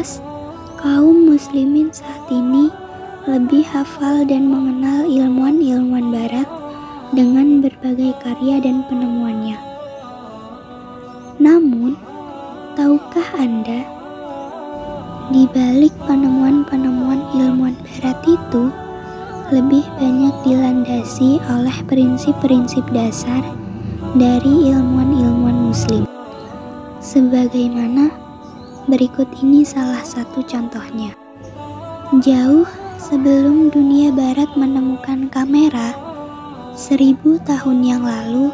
jelas, kaum muslimin saat ini lebih hafal dan mengenal ilmuwan-ilmuwan barat dengan berbagai karya dan penemuannya. Namun, tahukah Anda, di balik penemuan-penemuan ilmuwan barat itu lebih banyak dilandasi oleh prinsip-prinsip dasar dari ilmuwan-ilmuwan muslim. Sebagaimana berikut ini salah satu contohnya. Jauh sebelum dunia barat menemukan kamera, 1000 tahun yang lalu,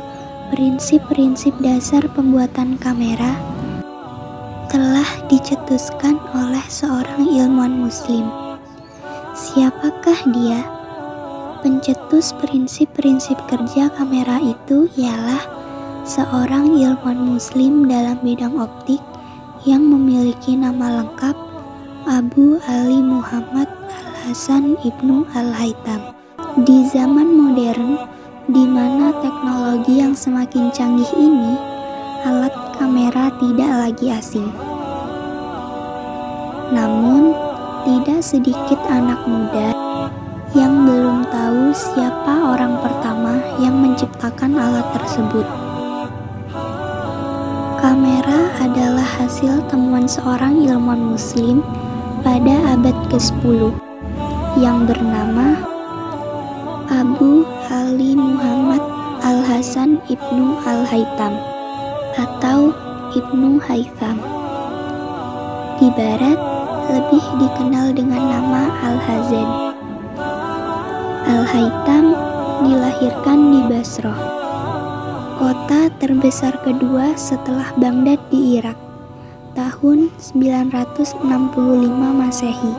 prinsip-prinsip dasar pembuatan kamera telah dicetuskan oleh seorang ilmuwan muslim. Siapakah dia? Pencetus prinsip-prinsip kerja kamera itu ialah seorang ilmuwan muslim dalam bidang optik yang memiliki nama lengkap Abu Ali Muhammad Al-Hasan Ibnu Al-Haytham. Di zaman modern, di mana teknologi yang semakin canggih ini, alat kamera tidak lagi asing. Namun, tidak sedikit anak muda yang belum tahu siapa orang pertama yang menciptakan alat tersebut. Kamera adalah hasil temuan seorang ilmuwan muslim pada abad ke-10 yang bernama Abu Ali Muhammad Al-Hasan Ibnu Al-Haytham atau Ibnu Haytham. Di barat lebih dikenal dengan nama Al-Hazan. Al-Haytham dilahirkan di Basrah, kota terbesar kedua setelah Baghdad di Irak, tahun 965 Masehi.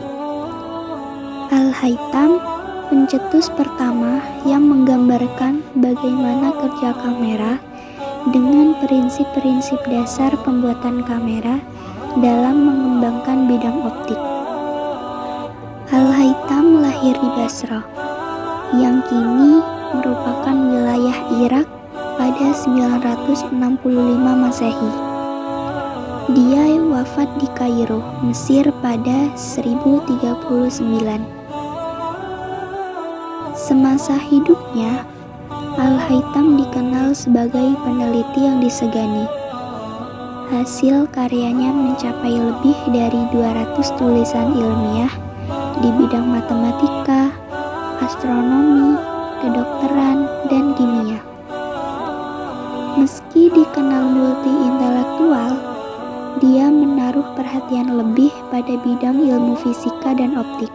Al-Haytham pencetus pertama yang menggambarkan bagaimana kerja kamera dengan prinsip-prinsip dasar pembuatan kamera dalam mengembangkan bidang optik. Al-Haytham lahir di Basrah, yang kini merupakan wilayah Irak pada 965 Masehi. Dia wafat di Kairo, Mesir pada 1039. Semasa hidupnya, Al-Haytham dikenal sebagai peneliti yang disegani. Hasil karyanya mencapai lebih dari 200 tulisan ilmiah di bidang matematika, astronomi, kedokteran, dan kimia. Meski dikenal multi-intelektual, dia menaruh perhatian lebih pada bidang ilmu fisika dan optik.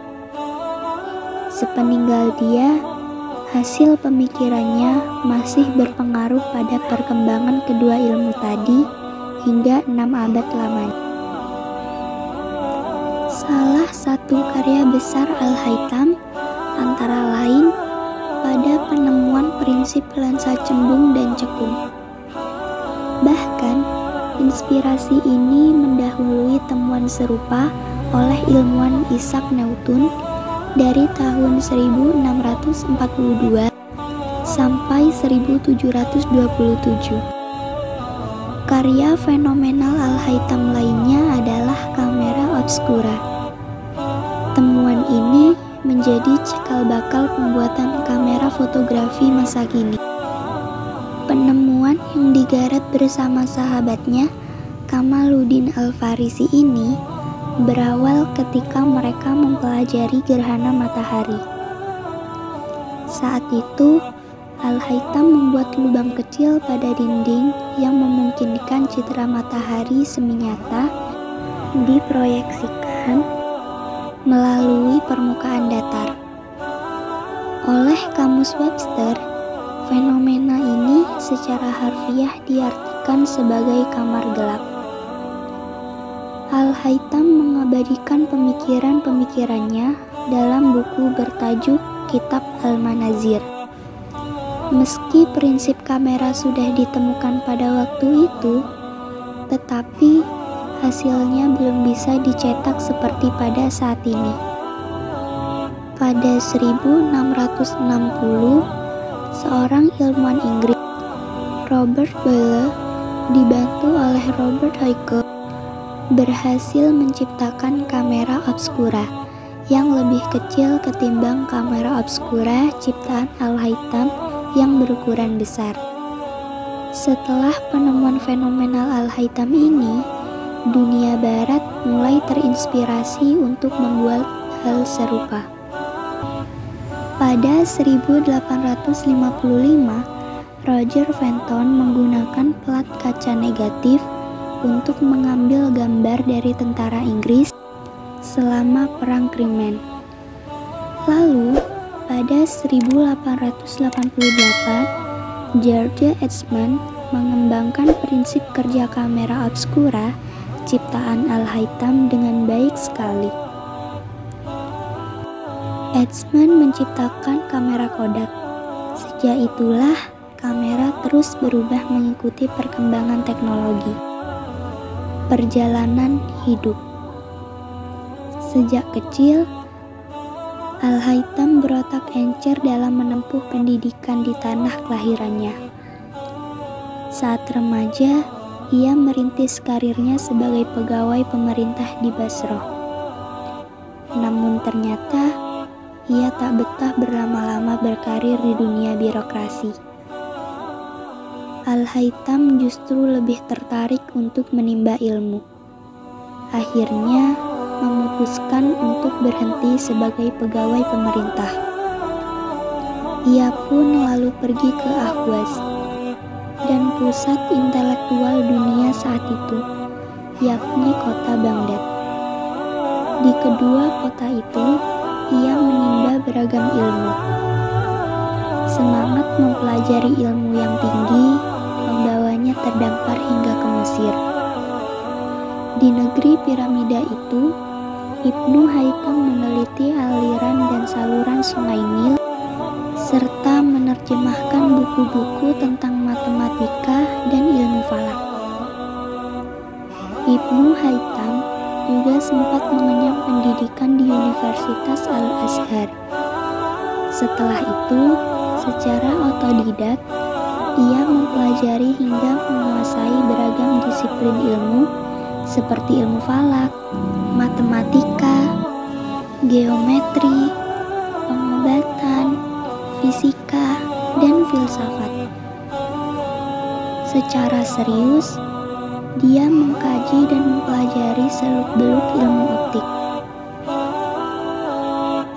Sepeninggal dia, hasil pemikirannya masih berpengaruh pada perkembangan kedua ilmu tadi hingga 6 abad lamanya. Salah satu karya besar Al-Haytham antara lain pada penemuan prinsip lensa cembung dan cekung. Bahkan, inspirasi ini mendahului temuan serupa oleh ilmuwan Isaac Newton dari tahun 1642 sampai 1727. Karya fenomenal Al-Haytham lainnya adalah kamera obscura. Temuan ini menjadi cikal bakal pembuatan kamera fotografi masa kini. Penemuan yang digarap bersama sahabatnya Kamaluddin Al-Farisi ini berawal ketika mereka mempelajari gerhana matahari. Saat itu, Al-Haytham membuat lubang kecil pada dinding yang memungkinkan citra matahari semi nyata diproyeksikan melalui permukaan datar. Oleh Kamus Webster, fenomena ini secara harfiah diartikan sebagai kamar gelap. Al-Haytham mengabadikan pemikiran-pemikirannya dalam buku bertajuk Kitab Al-Manazir. Meski prinsip kamera sudah ditemukan pada waktu itu, tetapi hasilnya belum bisa dicetak seperti pada saat ini. Pada 1660, seorang ilmuwan Inggris, Robert Boyle, dibantu oleh Robert Hooke, berhasil menciptakan kamera obskura yang lebih kecil ketimbang kamera obskura ciptaan Al-Haytham yang berukuran besar. Setelah penemuan fenomenal Al-Haytham ini, dunia barat mulai terinspirasi untuk membuat hal serupa. Pada 1855, Roger Fenton menggunakan plat kaca negatif untuk mengambil gambar dari tentara Inggris selama Perang Krimen. Lalu, pada 1888, George Eastman mengembangkan prinsip kerja kamera obskura ciptaan Al-Haytham dengan baik sekali. Eastman menciptakan kamera Kodak. Sejak itulah, kamera terus berubah mengikuti perkembangan teknologi. Perjalanan hidup. Sejak kecil, Al-Haytham berotak encer dalam menempuh pendidikan di tanah kelahirannya. Saat remaja, ia merintis karirnya sebagai pegawai pemerintah di Basroh. Namun ternyata, ia tak betah berlama-lama berkarir di dunia birokrasi. Al-Haytham justru lebih tertarik untuk menimba ilmu. Akhirnya, memutuskan untuk berhenti sebagai pegawai pemerintah. Ia pun lalu pergi ke Ahwaz dan pusat intelektual dunia saat itu, yakni kota Baghdad. Di kedua kota itu, ia menimba beragam ilmu. Semangat mempelajari ilmu yang tinggi membawanya terdampar hingga ke Mesir. Di negeri piramida itu, Ibnu Haytham meneliti aliran dan saluran sungai Nil serta menerjemahkan buku-buku tentang matematika dan ilmu falak. Ibnu Haytham juga sempat mengenyam pendidikan di Universitas Al-Azhar. Setelah itu, secara otodidak, ia mempelajari hingga menguasai beragam disiplin ilmu seperti ilmu falak, matematika, geometri, pengobatan, fisika, dan filsafat. Secara serius, dia mengkaji dan mempelajari seluk-beluk ilmu optik.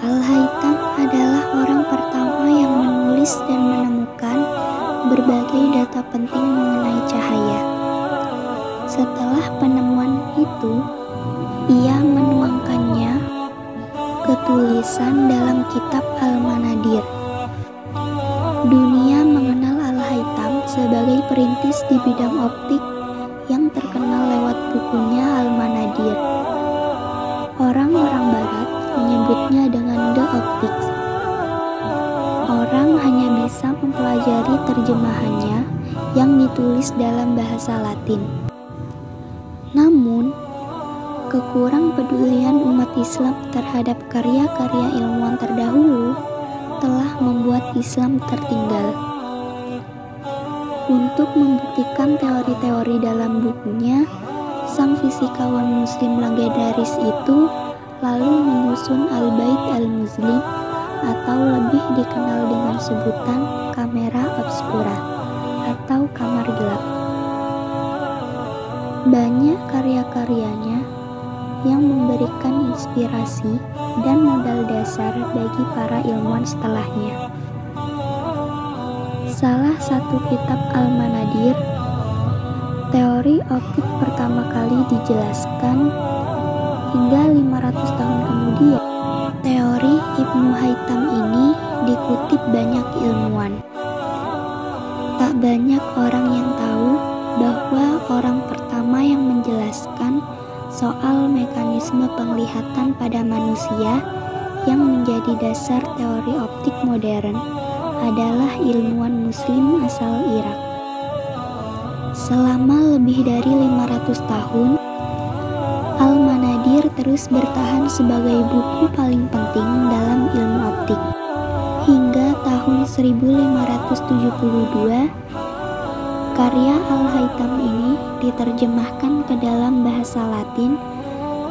Al-Haytham adalah orang pertama yang menulis dan menemukan berbagai data penting mengenai cahaya. Setelah penemuan itu, ia menuangkannya ke tulisan dalam kitab Al-Manadir. Dunia mengenal Al-Haytham sebagai perintis di bidang optik yang terkenal lewat bukunya Al-Manadir. Orang-orang barat menyebutnya dengan The Optics. Orang hanya bisa mempelajari terjemahannya yang ditulis dalam bahasa Latin. Namun, kekurang pedulian umat Islam terhadap karya-karya ilmuwan terdahulu telah membuat Islam tertinggal. Untuk membuktikan teori-teori dalam bukunya, sang fisikawan muslim legendaris itu lalu menyusun Al-Bait Al-Muslim atau lebih dikenal dengan sebutan kamera obskura atau kamar gelap. Banyak karya-karyanya yang memberikan inspirasi dan modal dasar bagi para ilmuwan setelahnya. Salah satu kitab Al-Manadir, teori optik pertama kali dijelaskan hingga 500 tahun kemudian. Teori Ibnu Haytham ini dikutip banyak ilmuwan. Tak banyak orang yang tahu bahwa orang pertama yang menjelaskan soal mekanisme penglihatan pada manusia yang menjadi dasar teori optik modern adalah ilmuwan muslim asal Irak. Selama lebih dari 500 tahun, Al-Manadir terus bertahan sebagai buku paling penting dalam ilmu optik. Hingga tahun 1572, Karya Al-Haytham ini diterjemahkan ke dalam bahasa Latin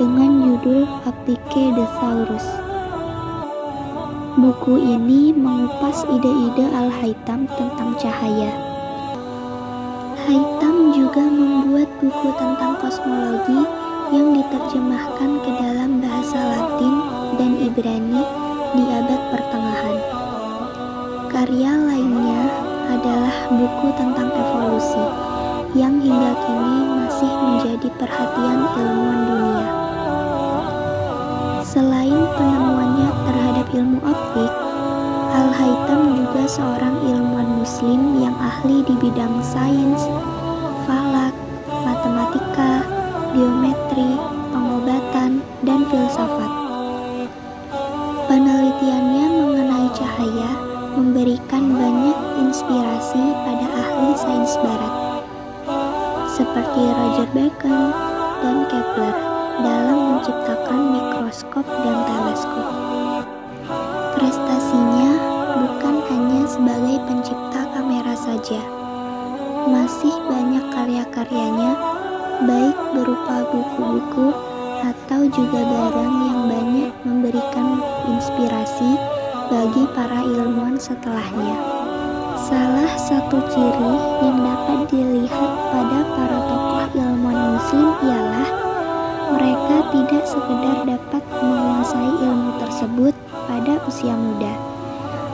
dengan judul Applique de Saurus. Buku ini mengupas ide-ide Al-Haytham tentang cahaya. Haytham juga membuat buku tentang kosmologi yang diterjemahkan ke dalam bahasa Latin dan Ibrani di abad pertengahan. Karya lainnya adalah buku tentang evolusi yang hingga kini masih menjadi perhatian ilmuwan dunia. Selain penemuannya terhadap ilmu optik, Al-Haytham juga seorang ilmuwan muslim yang ahli di bidang sains, falak, matematika, geometri, pengobatan, dan filsafat. Penelitiannya mengenai cahaya memberikan banyak inspirasi pada ahli sains barat, seperti Roger Bacon dan Kepler dalam menciptakan mikroskop dan teleskop. Prestasinya bukan hanya sebagai pencipta kamera saja, masih banyak karya-karyanya, baik berupa buku-buku atau juga barang yang banyak memberikan inspirasi bagi para ilmuwan setelahnya. Salah satu ciri yang dapat dilihat pada para tokoh ilmuwan muslim ialah mereka tidak sekedar dapat menguasai ilmu tersebut pada usia muda,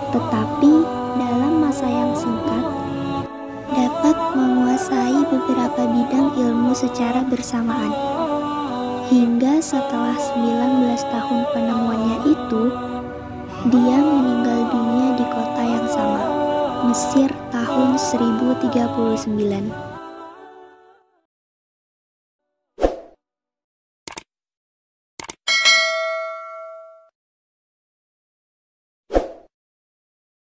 tetapi dalam masa yang singkat dapat menguasai beberapa bidang ilmu secara bersamaan. Hingga setelah 19 tahun penemuannya itu, dia meninggal dunia di kota yang sama, Mesir tahun 1039.